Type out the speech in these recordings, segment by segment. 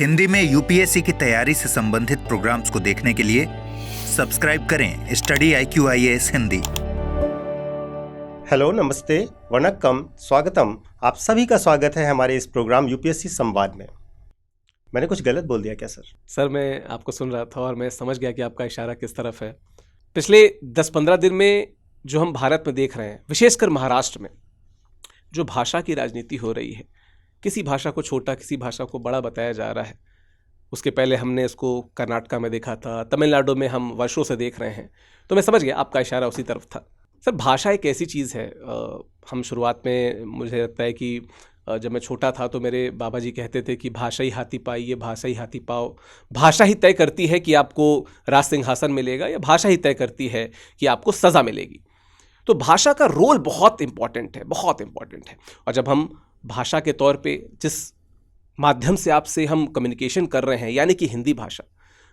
हिंदी में यूपीएससी की तैयारी से संबंधित प्रोग्राम्स को देखने के लिए सब्सक्राइब करें स्टडी IQIAS हिंदी। हेलो, नमस्ते, वणक्कम, स्वागतम। आप सभी का स्वागत है हमारे इस प्रोग्राम यूपीएससी संवाद में। मैंने कुछ गलत बोल दिया क्या सर? सर, मैं आपको सुन रहा था और मैं समझ गया कि आपका इशारा किस तरफ है। पिछले 10-15 दिन में जो हम भारत में देख रहे हैं, विशेषकर महाराष्ट्र में जो भाषा की राजनीति हो रही है, किसी भाषा को छोटा, किसी भाषा को बड़ा बताया जा रहा है। उसके पहले हमने इसको कर्नाटका में देखा था, तमिलनाडु में हम वर्षों से देख रहे हैं। तो मैं समझ गया आपका इशारा उसी तरफ था। सर, भाषा एक ऐसी चीज़ है, हम शुरुआत में, मुझे लगता है कि जब मैं छोटा था तो मेरे बाबा जी कहते थे कि भाषा ही हाथी पाई, ये भाषा ही हाथी पाओ। भाषा ही तय करती है कि आपको राज सिंहासन मिलेगा, या भाषा ही तय करती है कि आपको सज़ा मिलेगी। तो भाषा का रोल बहुत इम्पॉर्टेंट है, बहुत इम्पॉर्टेंट है। और जब हम भाषा के तौर पे जिस माध्यम से आपसे हम कम्युनिकेशन कर रहे हैं, यानी कि हिंदी भाषा,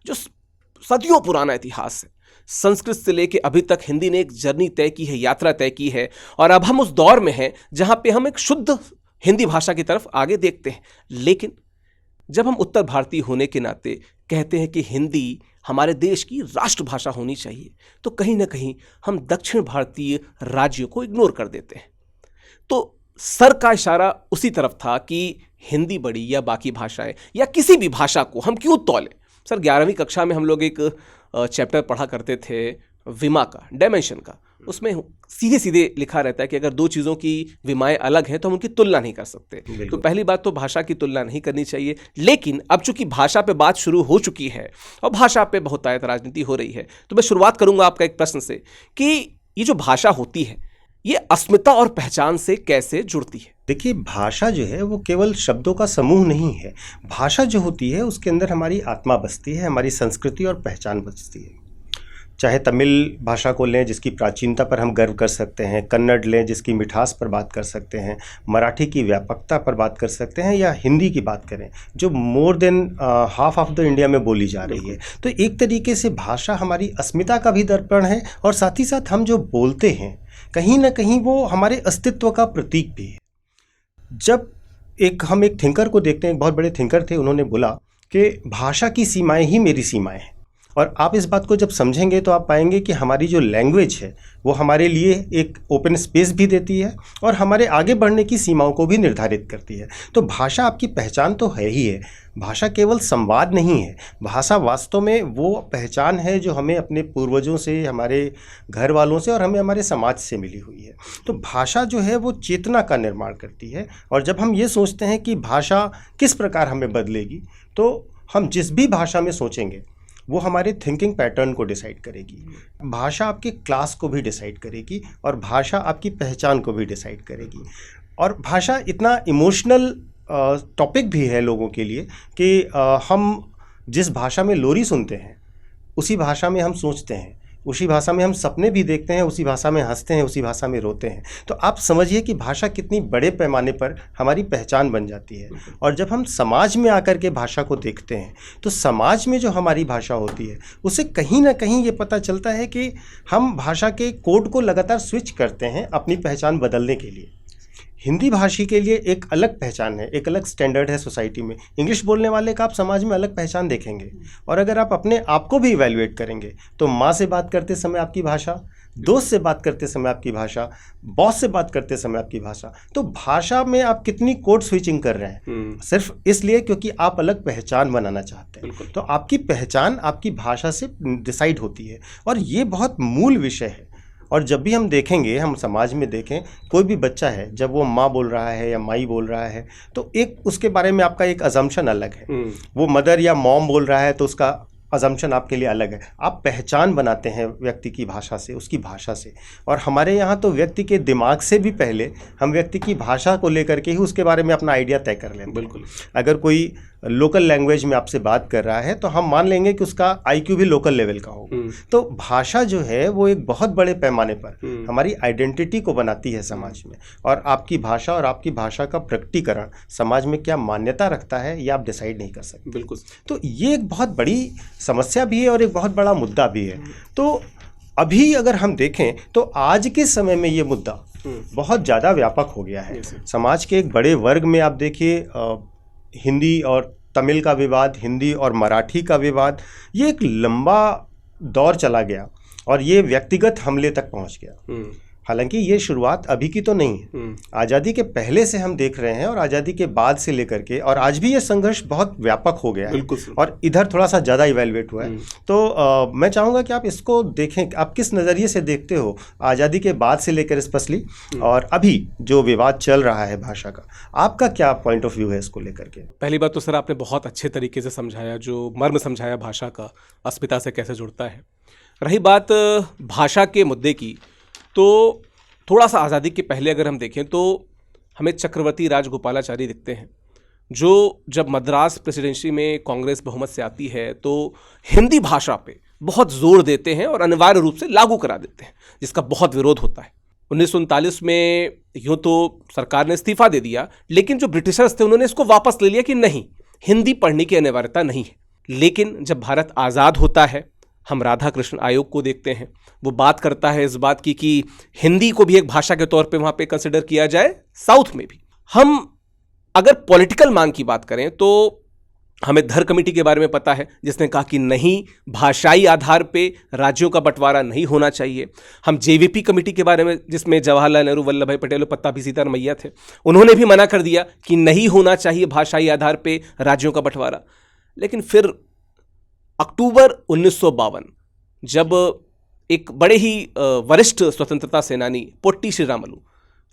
जो सदियों पुराना इतिहास है, संस्कृत से लेके अभी तक हिंदी ने एक जर्नी तय की है, यात्रा तय की है। और अब हम उस दौर में हैं जहाँ पे हम एक शुद्ध हिंदी भाषा की तरफ आगे देखते हैं। लेकिन जब हम उत्तर भारतीय होने के नाते कहते हैं कि हिंदी हमारे देश की राष्ट्रभाषा होनी चाहिए, तो कहीं ना कहीं हम दक्षिण भारतीय राज्यों को इग्नोर कर देते हैं। तो सर का इशारा उसी तरफ था कि हिंदी बड़ी या बाकी भाषाएं, या किसी भी भाषा को हम क्यों तौलें। सर, 11वीं कक्षा में हम लोग एक चैप्टर पढ़ा करते थे विमा का, डायमेंशन का। उसमें सीधे सीधे लिखा रहता है कि अगर दो चीज़ों की विमाएं अलग हैं तो हम उनकी तुलना नहीं कर सकते। तो पहली बात तो भाषा की तुलना नहीं करनी चाहिए। लेकिन अब चूंकि भाषा पे बात शुरू हो चुकी है और भाषा पे बहुतायत राजनीति हो रही है, तो मैं शुरुआत करूंगा आपका एक प्रश्न से कि ये जो भाषा होती है, ये अस्मिता और पहचान से कैसे जुड़ती है? देखिए, भाषा जो है वो केवल शब्दों का समूह नहीं है। भाषा जो होती है उसके अंदर हमारी आत्मा बसती है, हमारी संस्कृति और पहचान बसती है। चाहे तमिल भाषा को लें जिसकी प्राचीनता पर हम गर्व कर सकते हैं, कन्नड़ लें जिसकी मिठास पर बात कर सकते हैं, मराठी की व्यापकता पर बात कर सकते हैं, या हिंदी की बात करें जो more than half of the India में बोली जा रही है। तो एक तरीके से भाषा हमारी अस्मिता का भी दर्पण है, और साथ ही साथ हम जो बोलते हैं कहीं ना कहीं वो हमारे अस्तित्व का प्रतीक भी है। जब हम एक थिंकर को देखते हैं, एक बहुत बड़े थिंकर थे, उन्होंने बोला कि भाषा की सीमाएं ही मेरी सीमाएं हैं। और आप इस बात को जब समझेंगे तो आप पाएंगे कि हमारी जो लैंग्वेज है वो हमारे लिए एक ओपन स्पेस भी देती है और हमारे आगे बढ़ने की सीमाओं को भी निर्धारित करती है। तो भाषा आपकी पहचान तो है ही है। भाषा केवल संवाद नहीं है, भाषा वास्तव में वो पहचान है जो हमें अपने पूर्वजों से, हमारे घर वालों से और हमें हमारे समाज से मिली हुई है। तो भाषा जो है वो चेतना का निर्माण करती है। और जब हम ये सोचते हैं कि भाषा किस प्रकार हमें बदलेगी, तो हम जिस भी भाषा में सोचेंगे वो हमारे थिंकिंग पैटर्न को डिसाइड करेगी। भाषा आपके क्लास को भी डिसाइड करेगी और भाषा आपकी पहचान को भी डिसाइड करेगी। और भाषा इतना इमोशनल टॉपिक भी है लोगों के लिए कि हम जिस भाषा में लोरी सुनते हैं उसी भाषा में हम सोचते हैं, उसी भाषा में हम सपने भी देखते हैं, उसी भाषा में हंसते हैं, उसी भाषा में रोते हैं। तो आप समझिए कि भाषा कितनी बड़े पैमाने पर हमारी पहचान बन जाती है। और जब हम समाज में आकर के भाषा को देखते हैं तो समाज में जो हमारी भाषा होती है उससे कहीं ना कहीं ये पता चलता है कि हम भाषा के कोड को लगातार स्विच करते हैं अपनी पहचान बदलने के लिए। हिंदी भाषी के लिए एक अलग पहचान है, एक अलग स्टैंडर्ड है सोसाइटी में। इंग्लिश बोलने वाले का आप समाज में अलग पहचान देखेंगे। और अगर आप अपने आप को भी इवैल्यूएट करेंगे तो माँ से बात करते समय आपकी भाषा, दोस्त से बात करते समय आपकी भाषा, बॉस से बात करते समय आपकी भाषा। तो भाषा में आप कितनी कोड स्विचिंग कर रहे हैं सिर्फ इसलिए क्योंकि आप अलग पहचान बनाना चाहते हैं। तो आपकी पहचान आपकी भाषा से डिसाइड होती है, और ये बहुत मूल विषय है। और जब भी हम देखेंगे, हम समाज में देखें, कोई भी बच्चा है जब वो माँ बोल रहा है या माई बोल रहा है तो एक उसके बारे में आपका एक अजम्पशन अलग है। वो मदर या मॉम बोल रहा है तो उसका अजम्पशन आपके लिए अलग है। आप पहचान बनाते हैं व्यक्ति की भाषा से, उसकी भाषा से। और हमारे यहाँ तो व्यक्ति के दिमाग से भी पहले हम व्यक्ति की भाषा को लेकर के ही उसके बारे में अपना आइडिया तय कर लेते हैं। बिल्कुल, अगर कोई लोकल लैंग्वेज में आपसे बात कर रहा है तो हम मान लेंगे कि उसका IQ भी लोकल लेवल का होगा। तो भाषा जो है वो एक बहुत बड़े पैमाने पर हमारी आइडेंटिटी को बनाती है समाज में। और आपकी भाषा और आपकी भाषा का प्रकटीकरण समाज में क्या मान्यता रखता है ये आप डिसाइड नहीं कर सकते। बिल्कुल। तो ये एक बहुत बड़ी समस्या भी है और एक बहुत बड़ा मुद्दा भी है। तो अभी अगर हम देखें तो आज के समय में ये मुद्दा बहुत ज़्यादा व्यापक हो गया है। समाज के एक बड़े वर्ग में आप देखिए हिंदी और तमिल का विवाद, हिंदी और मराठी का विवाद, ये एक लंबा दौर चला गया और ये व्यक्तिगत हमले तक पहुंच गया। हालांकि ये शुरुआत अभी की तो नहीं है, आज़ादी के पहले से हम देख रहे हैं और आज़ादी के बाद से लेकर के और आज भी ये संघर्ष बहुत व्यापक हो गया है और इधर थोड़ा सा ज़्यादा इवेलुएट हुआ है। तो मैं चाहूँगा कि आप इसको देखें, आप किस नज़रिए से देखते हो आज़ादी के बाद से लेकर स्पेशली और अभी जो विवाद चल रहा है भाषा का, आपका क्या पॉइंट ऑफ व्यू है इसको लेकर के? पहली बात तो सर आपने बहुत अच्छे तरीके से समझाया, जो मर्म समझाया भाषा का अस्मिता से कैसे जुड़ता है। रही बात भाषा के मुद्दे की, तो थोड़ा सा आज़ादी के पहले अगर हम देखें तो हमें चक्रवर्ती राजगोपालाचारी दिखते हैं, जो जब मद्रास प्रेसिडेंसी में कांग्रेस बहुमत से आती है तो हिंदी भाषा पे बहुत जोर देते हैं और अनिवार्य रूप से लागू करा देते हैं, जिसका बहुत विरोध होता है। 1939 में यूँ तो सरकार ने इस्तीफा दे दिया, लेकिन जो ब्रिटिशर्स थे उन्होंने इसको वापस ले लिया कि नहीं, हिंदी पढ़ने की अनिवार्यता नहीं है। लेकिन जब भारत आज़ाद होता है, हम राधा कृष्ण आयोग को देखते हैं, वो बात करता है इस बात की कि हिंदी को भी एक भाषा के तौर पे वहाँ पे कंसिडर किया जाए, साउथ में भी। हम अगर पॉलिटिकल मांग की बात करें तो हमें धर कमेटी के बारे में पता है, जिसने कहा कि नहीं, भाषाई आधार पे राज्यों का बंटवारा नहीं होना चाहिए। हम जेवीपी कमेटी के बारे में, जिसमें जवाहरलाल नेहरू, वल्लभ भाई पटेल और पट्टाभी सीतारमैया थे, उन्होंने भी मना कर दिया कि नहीं होना चाहिए भाषाई आधार पे राज्यों का बंटवारा। लेकिन फिर अक्टूबर 1952 जब एक बड़े ही वरिष्ठ स्वतंत्रता सेनानी पोट्टी श्रीरामलू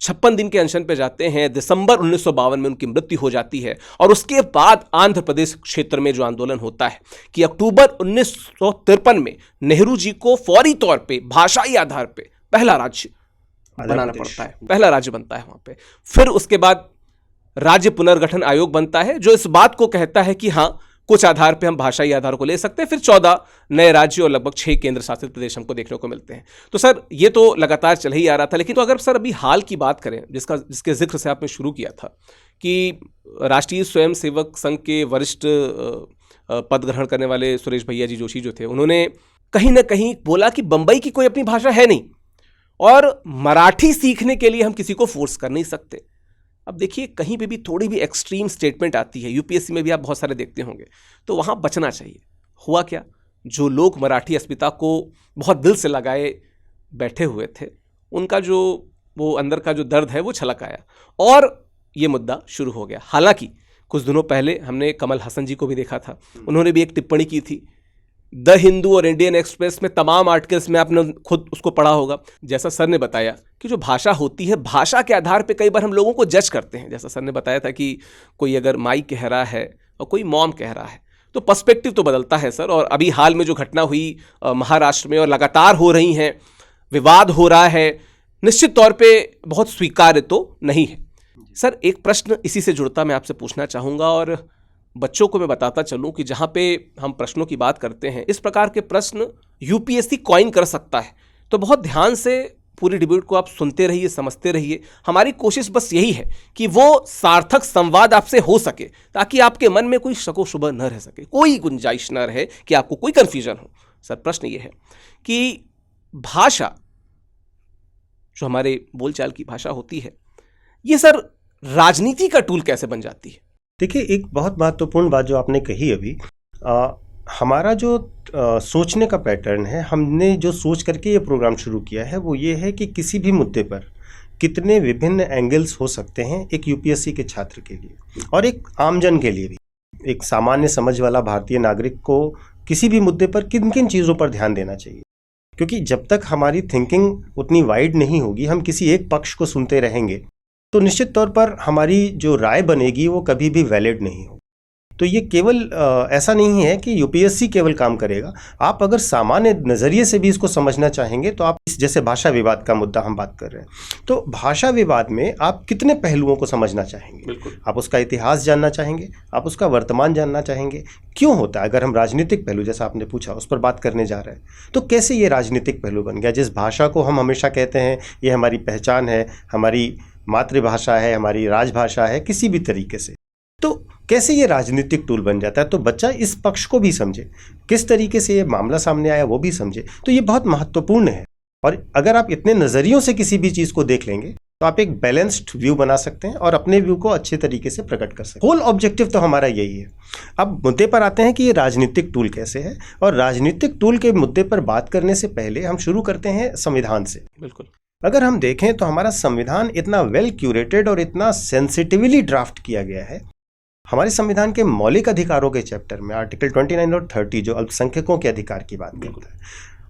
56 दिन के अनशन पे जाते हैं, दिसंबर 1952 में उनकी मृत्यु हो जाती है। और उसके बाद आंध्र प्रदेश क्षेत्र में जो आंदोलन होता है कि अक्टूबर 1953 में नेहरू जी को फौरी तौर पे भाषाई आधार पे पहला राज्य बनाना पड़ता है, पहला राज्य बनता है वहाँ पे। फिर उसके बाद राज्य पुनर्गठन आयोग बनता है, जो इस बात को कहता है कि हाँ, कुछ आधार पे हम भाषाई आधार को ले सकते हैं। फिर 14 नए राज्य और लगभग 6 केंद्र शासित प्रदेश हमको देखने को मिलते हैं। तो सर ये तो लगातार चल ही आ रहा था। लेकिन तो अगर सर अभी हाल की बात करें, जिसके जिक्र से आपने शुरू किया था कि राष्ट्रीय स्वयंसेवक संघ के वरिष्ठ पद ग्रहण करने वाले सुरेश भैया जी जोशी जो थे, उन्होंने कहीं ना कहीं बोला कि बंबई की कोई अपनी भाषा है नहीं और मराठी सीखने के लिए हम किसी को फोर्स कर नहीं सकते। अब देखिए, कहीं पे भी थोड़ी भी एक्सट्रीम स्टेटमेंट आती है, यूपीएससी में भी आप बहुत सारे देखते होंगे, तो वहाँ बचना चाहिए। हुआ क्या, जो लोग मराठी अस्मिता को बहुत दिल से लगाए बैठे हुए थे, उनका जो वो अंदर का जो दर्द है वो छलक आया और ये मुद्दा शुरू हो गया। हालांकि कुछ दिनों पहले हमने कमल हसन जी को भी देखा था, उन्होंने भी एक टिप्पणी की थी द हिंदू और इंडियन एक्सप्रेस में, तमाम आर्टिकल्स में आपने खुद उसको पढ़ा होगा। जैसा सर ने बताया कि जो भाषा होती है, भाषा के आधार पे कई बार हम लोगों को जज करते हैं। जैसा सर ने बताया था कि कोई अगर माई कह रहा है और कोई मॉम कह रहा है, तो पर्सपेक्टिव तो बदलता है सर। और अभी हाल में जो घटना हुई महाराष्ट्र में और लगातार हो रही हैं, विवाद हो रहा है, निश्चित तौर पे बहुत स्वीकार्य तो नहीं है। सर एक प्रश्न इसी से जुड़ता मैं आपसे पूछना चाहूँगा और बच्चों को मैं बताता चलूं कि जहां पे हम प्रश्नों की बात करते हैं, इस प्रकार के प्रश्न यूपीएससी कॉइन कर सकता है। तो बहुत ध्यान से पूरी डिबेट को आप सुनते रहिए, समझते रहिए। हमारी कोशिश बस यही है कि वो सार्थक संवाद आपसे हो सके, ताकि आपके मन में कोई शको शुबह न रह सके, कोई गुंजाइश न रहे कि आपको कोई कन्फ्यूजन हो। सर प्रश्न ये है कि भाषा, जो हमारे बोलचाल की भाषा होती है, ये सर राजनीति का टूल कैसे बन जाती है? देखिए, एक बहुत महत्वपूर्ण बात जो आपने कही अभी, हमारा जो सोचने का पैटर्न है, हमने जो सोच करके ये प्रोग्राम शुरू किया है वो ये है कि किसी भी मुद्दे पर कितने विभिन्न एंगल्स हो सकते हैं एक यूपीएससी के छात्र के लिए और एक आमजन के लिए भी, एक सामान्य समझ वाला भारतीय नागरिक को किसी भी मुद्दे पर किन किन चीज़ों पर ध्यान देना चाहिए। क्योंकि जब तक हमारी थिंकिंग उतनी वाइड नहीं होगी, हम किसी एक पक्ष को सुनते रहेंगे, तो निश्चित तौर पर हमारी जो राय बनेगी वो कभी भी वैलिड नहीं होगी। तो ये केवल ऐसा नहीं है कि यूपीएससी केवल काम करेगा। आप अगर सामान्य नज़रिए से भी इसको समझना चाहेंगे तो आप, जैसे भाषा विवाद का मुद्दा हम बात कर रहे हैं, तो भाषा विवाद में आप कितने पहलुओं को समझना चाहेंगे? बिल्कुल। आप उसका इतिहास जानना चाहेंगे, आप उसका वर्तमान जानना चाहेंगे, क्यों होता है। अगर हम राजनीतिक पहलू, जैसा आपने पूछा, उस पर बात करने जा रहे हैं, तो कैसे ये राजनीतिक पहलू बन गया। जिस भाषा को हम हमेशा कहते हैं ये हमारी पहचान है, हमारी मातृभाषा है, हमारी राजभाषा है, किसी भी तरीके से, तो कैसे ये राजनीतिक टूल बन जाता है। तो बच्चा इस पक्ष को भी समझे, किस तरीके से ये मामला सामने आया वो भी समझे। तो ये बहुत महत्वपूर्ण है। और अगर आप इतने नज़रियों से किसी भी चीज़ को देख लेंगे तो आप एक बैलेंस्ड व्यू बना सकते हैं और अपने व्यू को अच्छे तरीके से प्रकट कर सकते हैं। होल ऑब्जेक्टिव तो हमारा यही है। अब मुद्दे पर आते हैं कि ये राजनीतिक टूल कैसे है, और राजनीतिक टूल के मुद्दे पर बात करने से पहले हम शुरू करते हैं संविधान से। बिल्कुल। अगर हम देखें तो हमारा संविधान इतना वेल क्यूरेटेड और इतना सेंसिटिवली ड्राफ्ट किया गया है। हमारे संविधान के मौलिक अधिकारों के चैप्टर में आर्टिकल 29 और 30 जो अल्पसंख्यकों के अधिकार की बात करता है,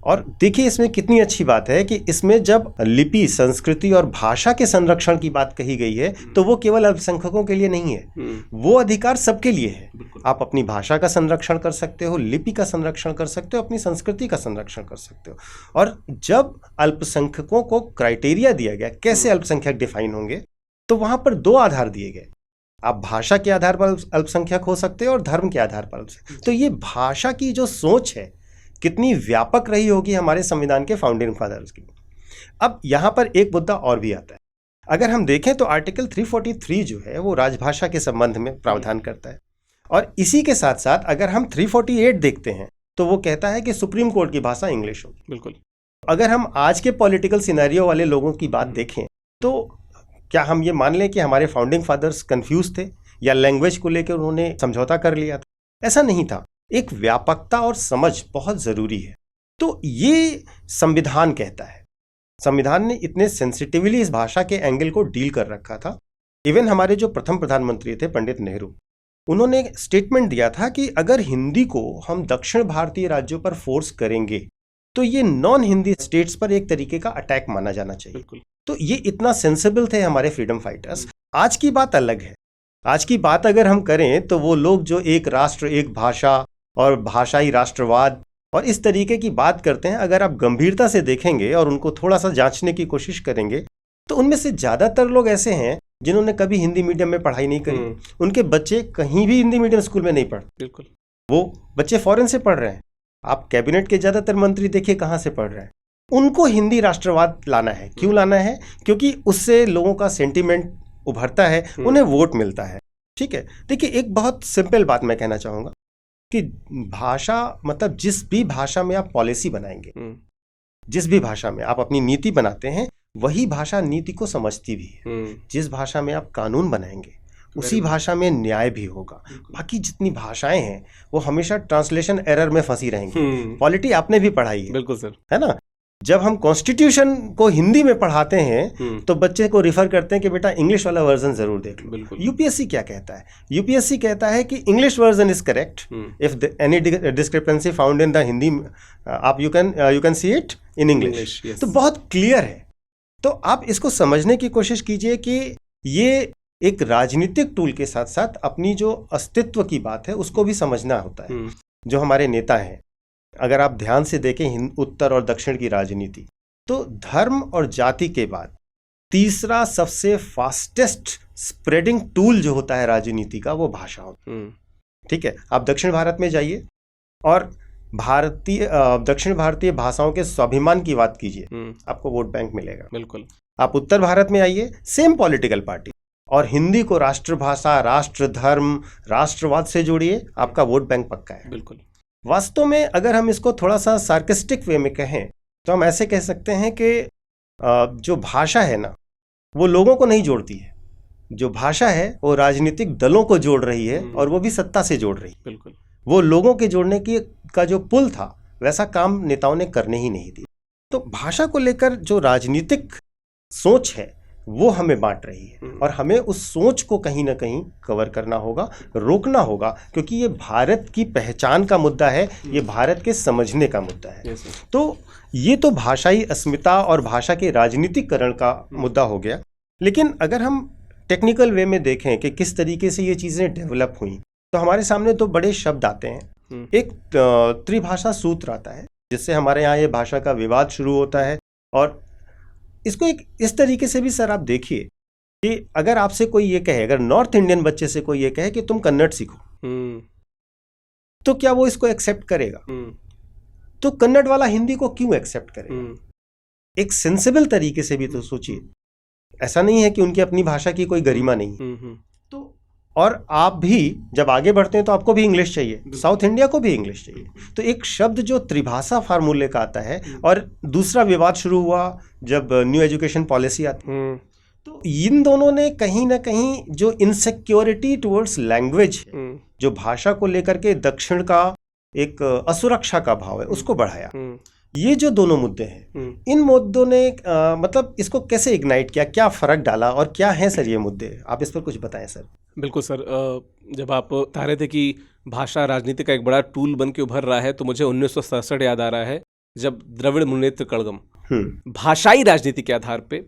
और देखिए इसमें कितनी अच्छी बात है कि इसमें जब लिपि, संस्कृति और भाषा के संरक्षण की बात कही गई है तो वो केवल अल्पसंख्यकों के लिए नहीं है, वो अधिकार सबके लिए है। आप अपनी भाषा का संरक्षण कर सकते हो, लिपि का संरक्षण कर सकते हो, अपनी संस्कृति का संरक्षण कर सकते हो। और जब अल्पसंख्यकों को क्राइटेरिया दिया गया कैसे अल्पसंख्यक डिफाइन होंगे, तो वहां पर 2 आधार दिए गए। आप भाषा के आधार पर अल्पसंख्यक हो सकते हो और धर्म के आधार पर अल्पसंख्यक। तो ये भाषा की जो सोच है कितनी व्यापक रही होगी हमारे संविधान के फाउंडिंग फादर्स की। अब यहाँ पर एक मुद्दा और भी आता है। अगर हम देखें तो आर्टिकल 343 जो है वो राजभाषा के संबंध में प्रावधान करता है, और इसी के साथ साथ अगर हम 348 देखते हैं तो वो कहता है कि सुप्रीम कोर्ट की भाषा इंग्लिश होगी। बिल्कुल। अगर हम आज के पॉलिटिकल सिनेरियो वाले लोगों की बात देखें तो क्या हम ये मान लें कि हमारे फाउंडिंग फादर्स कंफ्यूज थे या लैंग्वेज को लेकर उन्होंने समझौता कर लिया था? ऐसा नहीं था। एक व्यापकता और समझ बहुत जरूरी है। तो ये संविधान कहता है। संविधान ने इतने सेंसिटिवली इस भाषा के एंगल को डील कर रखा था। इवन हमारे जो प्रथम प्रधानमंत्री थे पंडित नेहरू, उन्होंने स्टेटमेंट दिया था कि अगर हिंदी को हम दक्षिण भारतीय राज्यों पर फोर्स करेंगे तो ये नॉन हिंदी स्टेट्स पर एक तरीके का अटैक माना जाना चाहिए। बिल्कुल। तो ये इतना सेंसिबल थे हमारे फ्रीडम फाइटर्स। आज की बात अलग है। आज की बात अगर हम करें तो वो लोग जो एक राष्ट्र एक भाषा और भाषाई राष्ट्रवाद और इस तरीके की बात करते हैं, अगर आप गंभीरता से देखेंगे और उनको थोड़ा सा जांचने की कोशिश करेंगे तो उनमें से ज़्यादातर लोग ऐसे हैं जिन्होंने कभी हिंदी मीडियम में पढ़ाई नहीं करी। उनके बच्चे कहीं भी हिंदी मीडियम स्कूल में नहीं पढ़ते। बिल्कुल। वो बच्चे फॉरेन से पढ़ रहे हैं। आप कैबिनेट के ज़्यादातर मंत्री देखिए कहाँ से पढ़ रहे हैं। उनको हिंदी राष्ट्रवाद लाना है। क्यों लाना है? क्योंकि उससे लोगों का सेंटिमेंट उभरता है, उन्हें वोट मिलता है। ठीक है। देखिए एक बहुत सिंपल बात मैं कहना चाहूँगा कि भाषा मतलब जिस भी भाषा में आप पॉलिसी बनाएंगे, जिस भी भाषा में आप अपनी नीति बनाते हैं, वही भाषा नीति को समझती भी है। जिस भाषा में आप कानून बनाएंगे उसी भाषा में न्याय भी होगा। बाकी जितनी भाषाएं हैं वो हमेशा ट्रांसलेशन एरर में फंसी रहेंगी। पॉलिटी आपने भी पढ़ाई है। बिल्कुल सर। है ना? जब हम कॉन्स्टिट्यूशन को हिंदी में पढ़ाते हैं तो बच्चे को रिफर करते हैं कि बेटा इंग्लिश वाला वर्जन जरूर देख लो। यूपीएससी क्या कहता है? यूपीएससी कहता है कि English version is correct, if any discrepancy found in the Hindi आप you can see it in English. तो बहुत क्लियर है। तो आप इसको समझने की कोशिश कीजिए कि ये एक राजनीतिक टूल के साथ साथ अपनी जो अस्तित्व की बात है उसको भी समझना होता है। जो हमारे नेता हैं, अगर आप ध्यान से देखें उत्तर और दक्षिण की राजनीति, तो धर्म और जाति के बाद तीसरा सबसे फास्टेस्ट स्प्रेडिंग टूल जो होता है राजनीति का वो भाषा होता है। ठीक है। आप दक्षिण भारत में जाइए और दक्षिण भारतीय भाषाओं के स्वाभिमान की बात कीजिए, आपको वोट बैंक मिलेगा। बिल्कुल। आप उत्तर भारत में आइए, सेम पॉलिटिकल पार्टी, और हिंदी को राष्ट्रभाषा, राष्ट्र धर्म, राष्ट्रवाद से जोड़िए, आपका वोट बैंक पक्का है। बिल्कुल। वास्तव में अगर हम इसको थोड़ा सा सार्केस्टिक वे में कहें तो हम ऐसे कह सकते हैं कि जो भाषा है ना वो लोगों को नहीं जोड़ती है। जो भाषा है वो राजनीतिक दलों को जोड़ रही है, और वो भी सत्ता से जोड़ रही है। बिल्कुल। वो लोगों के जोड़ने की का जो पुल था वैसा काम नेताओं ने करने ही नहीं दिया। तो भाषा को लेकर जो राजनीतिक सोच है वो हमें बांट रही है, और हमें उस सोच को कहीं ना कहीं कवर करना होगा, रोकना होगा, क्योंकि ये भारत की पहचान का मुद्दा है, ये भारत के समझने का मुद्दा है। तो ये तो भाषाई अस्मिता और भाषा के राजनीतिकरण का मुद्दा हो गया। लेकिन अगर हम टेक्निकल वे में देखें कि किस तरीके से ये चीज़ें डेवलप हुई, तो हमारे सामने तो बड़े शब्द आते हैं। एक त्रिभाषा सूत्र आता है जिससे हमारे यहाँ ये भाषा का विवाद शुरू होता है। और इसको एक इस तरीके से भी सर आप देखिए कि अगर आपसे कोई ये कहे, अगर नॉर्थ इंडियन बच्चे से कोई ये कहे कि तुम कन्नड़ सीखो, तो क्या वो इसको एक्सेप्ट करेगा? तो कन्नड़ वाला हिंदी को क्यों एक्सेप्ट करेगा? एक सेंसिबल तरीके से भी तो सोचिए। ऐसा नहीं है कि उनकी अपनी भाषा की कोई गरिमा नहीं। तो और आप भी जब आगे बढ़ते हैं तो आपको भी इंग्लिश चाहिए, साउथ इंडिया को भी इंग्लिश चाहिए। तो एक शब्द जो त्रिभाषा फार्मूले का आता है, और दूसरा विवाद शुरू हुआ जब न्यू एजुकेशन पॉलिसी आती, तो इन दोनों ने कहीं ना कहीं जो इनसिक्योरिटी टुवर्ड्स लैंग्वेज है, जो भाषा को लेकर के दक्षिण का एक असुरक्षा का भाव है, उसको बढ़ाया। ये जो दोनों मुद्दे हैं, इन मुद्दों ने मतलब इसको कैसे इग्नाइट किया, क्या फर्क डाला और क्या है सर ये मुद्दे, आप इस पर कुछ बताएं सर। बिल्कुल सर, जब आप बता रहे थे कि भाषा राजनीति का एक बड़ा टूल बन के उभर रहा है, तो मुझे 1967 याद आ रहा है, जब द्रविड़ मुनेत्र कड़गम भाषाई राजनीति के आधार पे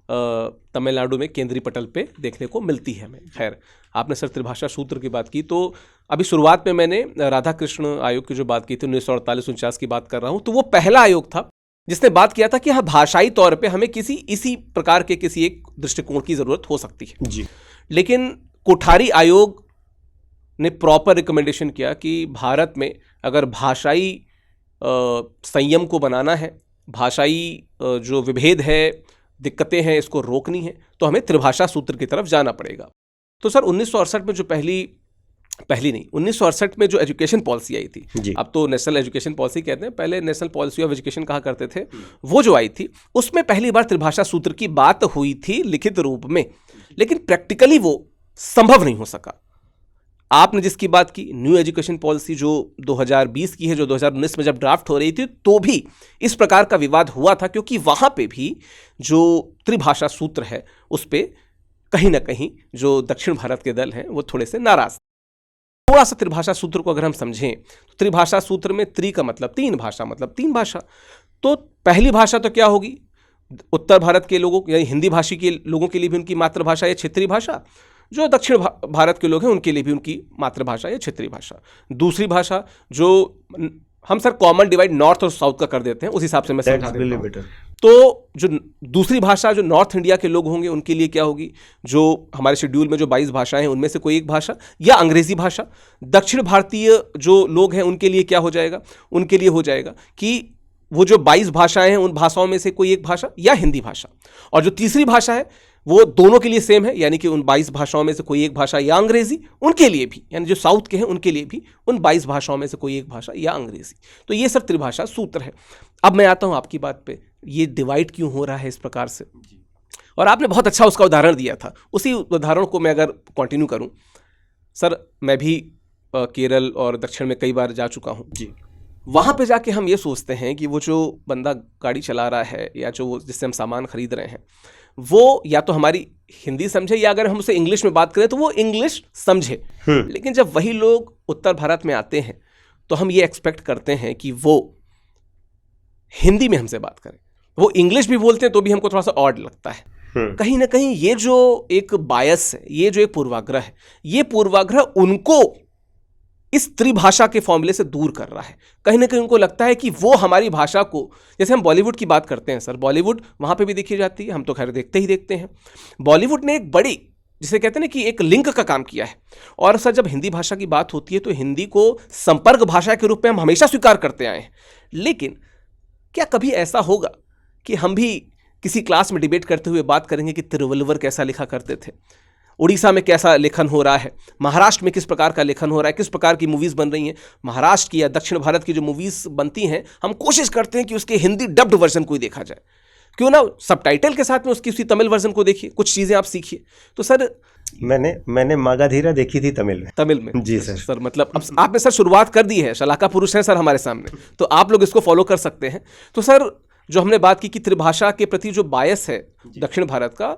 तमिलनाडु में केंद्रीय पटल पे देखने को मिलती है हमें। खैर, आपने सर त्रिभाषा सूत्र की बात की, तो अभी शुरुआत में मैंने राधा कृष्ण आयोग की जो बात की थी 1948-49 की बात कर रहा हूँ, तो वो पहला आयोग था जिसने बात किया था कि हाँ, भाषाई तौर पे हमें इसी प्रकार के किसी एक दृष्टिकोण की जरूरत हो सकती है जी। लेकिन कोठारी आयोग ने प्रॉपर रिकमेंडेशन किया कि भारत में अगर भाषाई संयम को बनाना है, भाषाई जो विभेद है, दिक्कतें हैं, इसको रोकनी है, तो हमें त्रिभाषा सूत्र की तरफ जाना पड़ेगा। तो सर 1968 में जो पहली नहीं 1968 में जो एजुकेशन पॉलिसी आई थी, अब तो नेशनल एजुकेशन पॉलिसी कहते हैं, पहले नेशनल पॉलिसी ऑफ एजुकेशन कहा करते थे, वो जो आई थी उसमें पहली बार त्रिभाषा सूत्र की बात हुई थी लिखित रूप में, लेकिन प्रैक्टिकली वो संभव नहीं हो सका। आपने जिसकी बात की, न्यू एजुकेशन पॉलिसी जो 2020 की है, जो 2019 में जब ड्राफ्ट हो रही थी, तो भी इस प्रकार का विवाद हुआ था, क्योंकि वहां पे भी जो त्रिभाषा सूत्र है उस पे कहीं ना कहीं जो दक्षिण भारत के दल हैं वो थोड़े से नाराज। थोड़ा सा त्रिभाषा सूत्र को अगर हम समझें, तो त्रिभाषा सूत्र में त्रि का मतलब तीन, भाषा मतलब तीन भाषा। तो पहली भाषा तो क्या होगी, उत्तर भारत के लोगों यानी हिंदी भाषी के लोगों के लिए भी उनकी मातृभाषा या क्षेत्रीय भाषा, जो दक्षिण भारत के लोग हैं उनके लिए भी उनकी मातृभाषा या क्षेत्रीय भाषा। दूसरी भाषा जो हम सर कॉमन डिवाइड नॉर्थ और साउथ का कर देते हैं, उस हिसाब से मैं समझा देता हूं। तो जो दूसरी भाषा जो नॉर्थ इंडिया के लोग होंगे उनके लिए क्या होगी, जो हमारे शेड्यूल में जो 22 भाषाएं हैं उनमें से कोई एक भाषा या अंग्रेजी भाषा। दक्षिण भारतीय जो लोग हैं उनके लिए क्या हो जाएगा, उनके लिए हो जाएगा कि वो जो 22 भाषाएं हैं उन भाषाओं में से कोई एक भाषा या हिंदी भाषा। और जो तीसरी भाषा है वो दोनों के लिए सेम है, यानी कि उन 22 भाषाओं में से कोई एक भाषा या अंग्रेजी, उनके लिए भी यानी जो साउथ के हैं उनके लिए भी उन 22 भाषाओं में से कोई एक भाषा या अंग्रेजी। तो ये सब त्रिभाषा सूत्र है। अब मैं आता हूं आपकी बात पे, ये डिवाइड क्यों हो रहा है इस प्रकार से, और आपने बहुत अच्छा उसका उदाहरण दिया था। उसी उदाहरण को मैं अगर कंटिन्यू करूं, सर मैं भी केरल और दक्षिण में कई बार जा चुका हूं जी। वहां पे जाके हम ये सोचते हैं कि वो जो बंदा गाड़ी चला रहा है या जो जिससे हम सामान खरीद रहे हैं वो या तो हमारी हिंदी समझे, या अगर हम उसे इंग्लिश में बात करें तो वो इंग्लिश समझे। लेकिन जब वही लोग उत्तर भारत में आते हैं तो हम ये एक्सपेक्ट करते हैं कि वो हिंदी में हमसे बात करें। वो इंग्लिश भी बोलते हैं तो भी हमको थोड़ा सा ऑड लगता है। कहीं ना कहीं ये जो एक बायस है, ये जो एक पूर्वाग्रह है, ये पूर्वाग्रह उनको इस त्रिभाषा के फॉर्मूले से दूर कर रहा है। कहीं ना कहीं उनको लगता है कि वो हमारी भाषा को, जैसे हम बॉलीवुड की बात करते हैं सर, बॉलीवुड वहाँ पे भी देखी जाती है, हम तो खैर देखते ही देखते हैं। बॉलीवुड ने एक बड़ी, जिसे कहते हैं ना कि एक लिंक का काम किया है। और सर जब हिंदी भाषा की बात होती है तो हिंदी को संपर्क भाषा के रूप में हम हमेशा स्वीकार करते आए हैं। लेकिन क्या कभी ऐसा होगा कि हम भी किसी क्लास में डिबेट करते हुए बात करेंगे कि तिरुवल्लुवर कैसा लिखा करते थे, उड़ीसा में कैसा लेखन हो रहा है, महाराष्ट्र में किस प्रकार का लेखन हो रहा है, किस प्रकार की मूवीज़ बन रही हैं। महाराष्ट्र की या दक्षिण भारत की जो मूवीज़ बनती हैं, हम कोशिश करते हैं कि उसके हिंदी डब्ड वर्जन को ही देखा जाए, क्यों ना सबटाइटल के साथ में उसकी उसी तमिल वर्जन को देखिए, कुछ चीज़ें आप सीखिए। तो सर मैंने मागाधीरा देखी थी तमिल में जी सर मतलब अब आपने सर शुरुआत कर दी है, शलाका पुरुष है सर हमारे सामने, तो आप लोग इसको फॉलो कर सकते हैं। तो सर जो हमने बात की कि त्रिभाषा के प्रति जो बायस है दक्षिण भारत का,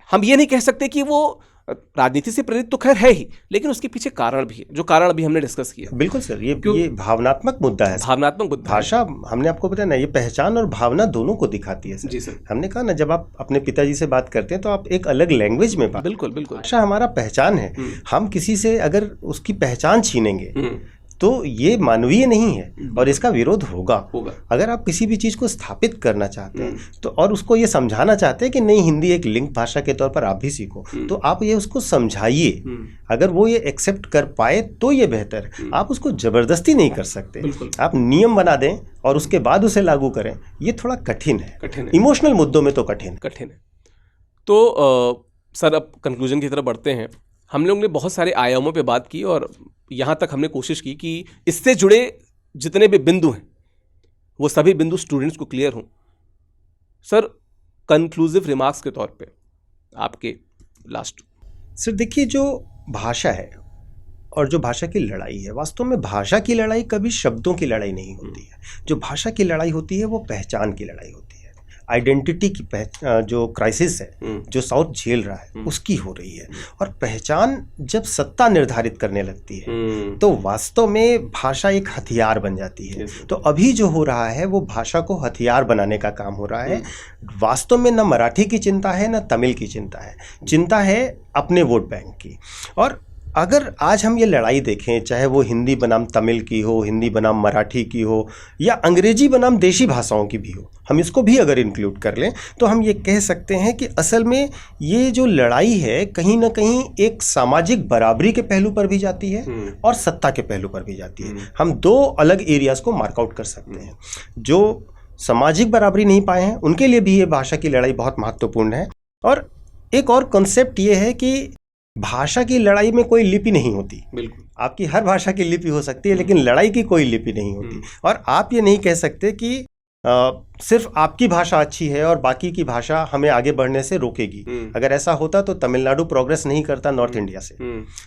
हम ये नहीं कह सकते कि वो राजनीति से प्रेरित तो खैर है ही, लेकिन उसके पीछे कारण भी है, जो कारण अभी हमने डिस्कस किया। बिल्कुल सर, ये भावनात्मक मुद्दा है। भावनात्मक मुद्दा, भाषा हमने आपको बताया ना, ये पहचान और भावना दोनों को दिखाती है सर। जी सर, हमने कहा ना, जब आप अपने पिताजी से बात करते हैं तो आप एक अलग लैंग्वेज में बात, बिल्कुल बिल्कुल, भाषा हमारा पहचान है। हम किसी से अगर उसकी पहचान छीनेंगे तो ये मानवीय नहीं है और इसका विरोध होगा। अगर आप किसी भी चीज़ को स्थापित करना चाहते हैं तो, और उसको ये समझाना चाहते हैं कि नहीं हिंदी एक लिंक भाषा के तौर पर आप भी सीखो, तो आप ये उसको समझाइए। अगर वो ये एक्सेप्ट कर पाए तो ये बेहतर है। आप उसको जबरदस्ती नहीं कर सकते। आप नियम बना दें और उसके बाद उसे लागू करें, ये थोड़ा कठिन है। इमोशनल मुद्दों में तो कठिन है। तो सर अब कंक्लूजन की तरफ बढ़ते हैं। हम लोग ने बहुत सारे आयामों पे बात की और यहाँ तक हमने कोशिश की कि इससे जुड़े जितने भी बिंदु हैं वो सभी बिंदु स्टूडेंट्स को क्लियर हों। सर कंक्लूसिव रिमार्क्स के तौर पे आपके लास्ट। सर देखिए, जो भाषा है और जो भाषा की लड़ाई है, वास्तव में भाषा की लड़ाई कभी शब्दों की लड़ाई नहीं होती है। जो भाषा की लड़ाई होती है वो पहचान की लड़ाई होती है। आइडेंटिटी की जो क्राइसिस है, जो साउथ झेल रहा है, उसकी हो रही है। और पहचान जब सत्ता निर्धारित करने लगती है तो वास्तव में भाषा एक हथियार बन जाती है। तो अभी जो हो रहा है वो भाषा को हथियार बनाने का काम हो रहा है। वास्तव में न मराठी की चिंता है, न तमिल की चिंता है, चिंता है अपने वोट बैंक की। और अगर आज हम ये लड़ाई देखें, चाहे वो हिंदी बनाम तमिल की हो, हिंदी बनाम मराठी की हो, या अंग्रेजी बनाम देशी भाषाओं की भी हो, हम इसको भी अगर इंक्लूड कर लें तो हम ये कह सकते हैं कि असल में ये जो लड़ाई है कहीं ना कहीं एक सामाजिक बराबरी के पहलू पर भी जाती है और सत्ता के पहलू पर भी जाती है। हम दो अलग एरियाज़ को मार्कआउट कर सकते हैं। जो सामाजिक बराबरी नहीं पाए हैं उनके लिए भी ये भाषा की लड़ाई बहुत महत्वपूर्ण है। और एक और कॉन्सेप्ट ये है कि भाषा की लड़ाई में कोई लिपि नहीं होती। बिल्कुल, आपकी हर भाषा की लिपि हो सकती है लेकिन लड़ाई की कोई लिपि नहीं होती। और आप ये नहीं कह सकते कि सिर्फ आपकी भाषा अच्छी है और बाकी की भाषा हमें आगे बढ़ने से रोकेगी। अगर ऐसा होता तो तमिलनाडु प्रोग्रेस नहीं करता नॉर्थ इंडिया से,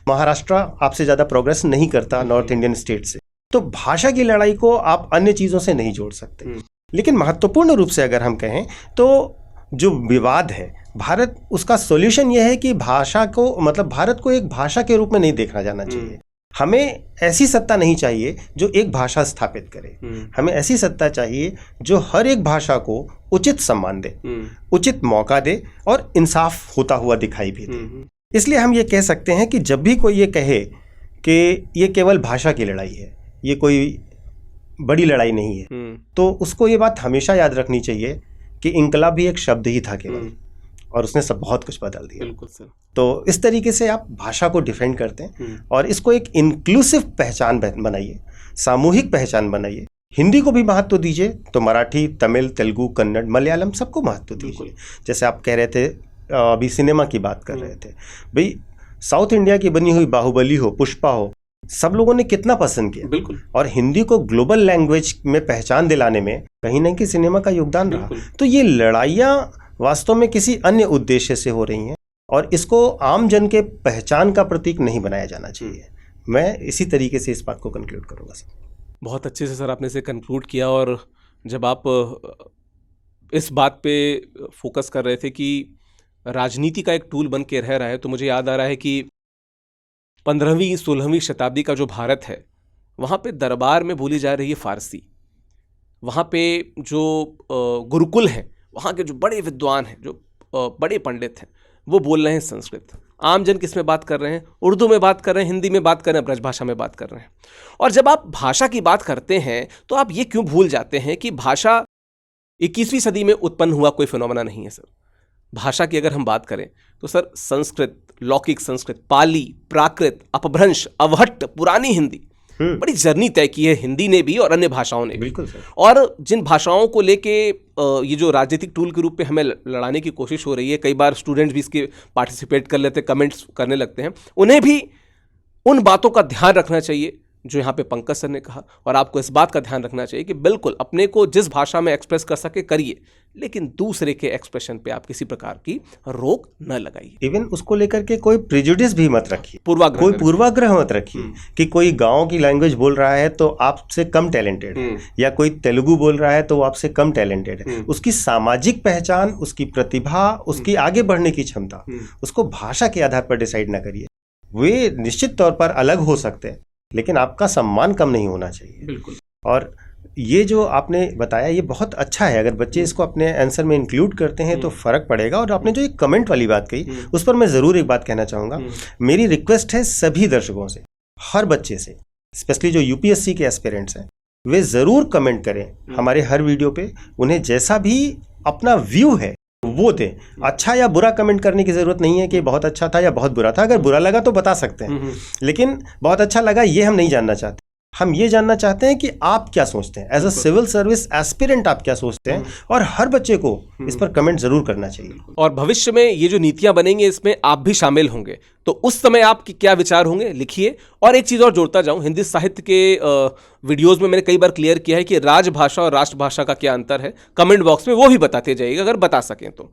महाराष्ट्र आपसे ज़्यादा प्रोग्रेस नहीं करता नॉर्थ इंडियन स्टेट से। तो भाषा की लड़ाई को आप अन्य चीज़ों से नहीं जोड़ सकते। लेकिन महत्वपूर्ण रूप से अगर हम कहें तो जो विवाद है, भारत उसका सॉल्यूशन यह है कि भाषा को, मतलब भारत को एक भाषा के रूप में नहीं देखा जाना चाहिए। हमें ऐसी सत्ता नहीं चाहिए जो एक भाषा स्थापित करे। हमें ऐसी सत्ता चाहिए जो हर एक भाषा को उचित सम्मान दे, उचित मौका दे और इंसाफ होता हुआ दिखाई भी दे। इसलिए हम ये कह सकते हैं कि जब भी कोई ये कहे कि ये केवल भाषा की लड़ाई है, ये कोई बड़ी लड़ाई नहीं है, तो उसको ये बात हमेशा याद रखनी चाहिए कि इंकलाब भी एक शब्द ही था केवल, और उसने सब बहुत कुछ बदल दिया। बिल्कुल सर। तो इस तरीके से आप भाषा को डिफेंड करते हैं और इसको एक इंक्लूसिव पहचान बनाइए, सामूहिक पहचान बनाइए। हिंदी को भी महत्व दीजिए तो मराठी, तमिल, तेलुगु, कन्नड़, मलयालम सबको महत्व दीजिए। जैसे आप कह रहे थे, अभी सिनेमा की बात कर रहे थे, भाई साउथ इंडिया की बनी हुई बाहुबली हो, पुष्पा हो, सब लोगों ने कितना पसंद किया। बिल्कुल। और हिंदी को ग्लोबल लैंग्वेज में पहचान दिलाने में कहीं ना कहीं सिनेमा का योगदान रहा। तो ये लड़ाइयाँ वास्तव में किसी अन्य उद्देश्य से हो रही हैं और इसको आम जन के पहचान का प्रतीक नहीं बनाया जाना चाहिए। मैं इसी तरीके से इस बात को कंक्लूड करूँगा सर। बहुत अच्छे से सर आपने इसे कंक्लूड किया। और जब आप इस बात पे फोकस कर रहे थे कि राजनीति का एक टूल बन के रह रहा है, तो मुझे याद आ रहा है कि 15वीं 16वीं शताब्दी का जो भारत है, वहाँ पे दरबार में बोली जा रही है फारसी। वहाँ पे जो गुरुकुल हैं, वहाँ के जो बड़े विद्वान हैं, जो बड़े पंडित हैं, वो बोल रहे हैं संस्कृत। आम जन किस में बात कर रहे हैं? उर्दू में बात कर रहे हैं, हिंदी में बात कर रहे हैं, ब्रजभाषा में बात कर रहे हैं। और जब आप भाषा की बात करते हैं तो आप ये क्यों भूल जाते हैं कि भाषा 21वीं सदी में उत्पन्न हुआ कोई फिनोमेना नहीं है सर। भाषा की अगर हम बात करें तो सर संस्कृत, लौकिक संस्कृत, पाली, प्राकृत, अपभ्रंश, अवहट्ट, पुरानी हिंदी, बड़ी जर्नी तय की है हिंदी ने भी और अन्य भाषाओं ने। बिल्कुल सर। और जिन भाषाओं को लेके ये जो राजनीतिक टूल के रूप में हमें लड़ाने की कोशिश हो रही है, कई बार स्टूडेंट्स भी इसके पार्टिसिपेट कर लेते हैं, कमेंट्स करने लगते हैं, उन्हें भी उन बातों का ध्यान रखना चाहिए जो यहाँ पे पंकज सर ने कहा। और आपको इस बात का ध्यान रखना चाहिए कि बिल्कुल अपने को जिस भाषा में एक्सप्रेस कर सके करिए, लेकिन दूसरे के एक्सप्रेशन पे आप किसी प्रकार की रोक न लगाइए। इवन उसको लेकर के कोई प्रेजुडिस भी मत रखिए, कोई पूर्वाग्रह मत रखिए कि कोई गांव की लैंग्वेज बोल रहा है तो आपसे कम टैलेंटेड है, या कोई तेलुगु बोल रहा है तो वो आपसे कम टैलेंटेड है। उसकी सामाजिक पहचान, उसकी प्रतिभा, उसकी आगे बढ़ने की क्षमता, उसको भाषा के आधार पर डिसाइड ना करिए। वे निश्चित तौर पर अलग हो सकते हैं लेकिन आपका सम्मान कम नहीं होना चाहिए। बिल्कुल। और ये जो आपने बताया ये बहुत अच्छा है, अगर बच्चे इसको अपने आंसर में इंक्लूड करते हैं तो फ़र्क पड़ेगा। और आपने जो एक कमेंट वाली बात कही उस पर मैं ज़रूर एक बात कहना चाहूँगा। मेरी रिक्वेस्ट है सभी दर्शकों से, हर बच्चे से, स्पेशली जो यूपीएससी के एस्पिरेंट्स हैं, वे ज़रूर कमेंट करें हमारे हर वीडियो पे। उन्हें जैसा भी अपना व्यू है वो दें। अच्छा या बुरा कमेंट करने की ज़रूरत नहीं है कि बहुत अच्छा था या बहुत बुरा था। अगर बुरा लगा तो बता सकते हैं, लेकिन बहुत अच्छा लगा ये हम नहीं जानना चाहते। हम ये जानना चाहते हैं कि आप क्या सोचते हैं, as a civil service aspirant आप क्या सोचते हैं। और हर बच्चे को इस पर कमेंट जरूर करना चाहिए। और भविष्य में ये जो नीतियां बनेंगी इसमें आप भी शामिल होंगे, तो उस समय आपके क्या विचार होंगे लिखिए। और एक चीज़ और जोड़ता जाऊं, हिंदी साहित्य के वीडियोज़ में मैंने कई बार क्लियर किया है कि राजभाषा और राष्ट्रभाषा का क्या अंतर है। कमेंट बॉक्स में वो भी बताते जाइएगा अगर बता सकें तो।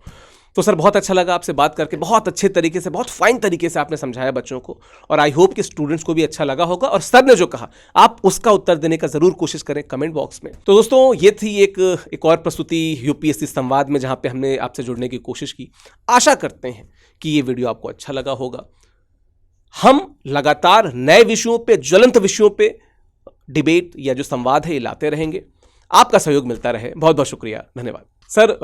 तो सर बहुत अच्छा लगा आपसे बात करके, बहुत अच्छे तरीके से, बहुत फाइन तरीके से आपने समझाया बच्चों को, और आई होप कि स्टूडेंट्स को भी अच्छा लगा होगा, और सर ने जो कहा आप उसका उत्तर देने का जरूर कोशिश करें कमेंट बॉक्स में। तो दोस्तों ये थी एक और प्रस्तुति यूपीएससी संवाद में, जहां पे हमने आपसे जुड़ने की कोशिश की। आशा करते हैं कि ये वीडियो आपको अच्छा लगा होगा। हम लगातार नए विषयों पे, ज्वलंत विषयों पे डिबेट या जो संवाद है ये लाते रहेंगे। आपका सहयोग मिलता रहे। बहुत बहुत शुक्रिया, धन्यवाद। सर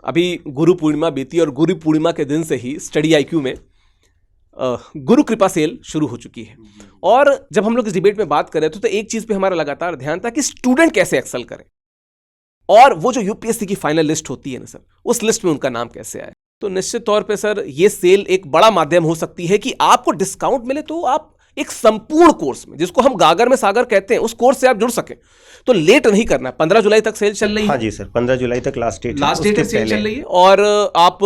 अभी गुरु पूर्णिमा बीती, और गुरु पूर्णिमा के दिन से ही स्टडी आईक्यू में गुरु कृपा सेल शुरू हो चुकी है, और जब हम लोग इस डिबेट में बात कर रहे थे तो एक चीज पे हमारा लगातार ध्यान था कि स्टूडेंट कैसे एक्सेल करें, और वो जो यूपीएससी की फाइनल लिस्ट होती है ना सर, उस लिस्ट में उनका नाम कैसे आए। तो निश्चित तौर पे सर ये सेल एक बड़ा माध्यम हो सकती है कि आपको डिस्काउंट मिले, तो आप एक संपूर्ण कोर्स में, जिसको हम गागर में सागर कहते हैं, उस कोर्स से आप जुड़ सकें। तो लेट नहीं करना है। 15 जुलाई तक सेल चल रही है। हाँ जी सर, 15 जुलाई तक लास्ट डेट सेल चल रही है, और आप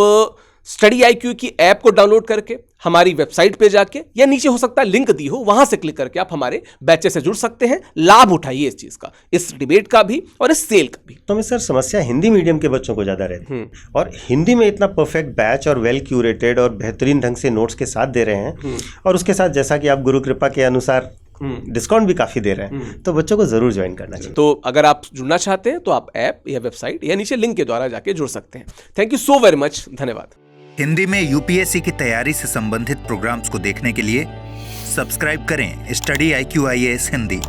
स्टडी आईक्यू की ऐप को डाउनलोड करके हमारी वेबसाइट पे जाके, या नीचे हो सकता है लिंक दी हो, वहां से क्लिक करके आप हमारे बैचेस से जुड़ सकते हैं। लाभ उठाइए इस चीज का, इस डिबेट का भी और इस सेल का भी। तो में सर समस्या हिंदी मीडियम के बच्चों को ज़्यादा रहती है, और हिंदी में इतना परफेक्ट बैच और वेल क्यूरेटेड और बेहतरीन ढंग से नोट्स के साथ दे रहे हैं, और उसके साथ जैसा कि आप गुरु कृपा के अनुसार डिस्काउंट भी काफ़ी दे रहे हैं, तो बच्चों को ज़रूर ज्वाइन करना चाहिए। तो अगर आप जुड़ना चाहते हैं तो आप ऐप या वेबसाइट या नीचे लिंक के द्वारा जाके जुड़ सकते हैं। Thank you so very much, धन्यवाद। हिंदी में यूपीएससी की तैयारी से संबंधित प्रोग्राम्स को देखने के लिए सब्सक्राइब करें स्टडी IQ IAS हिंदी।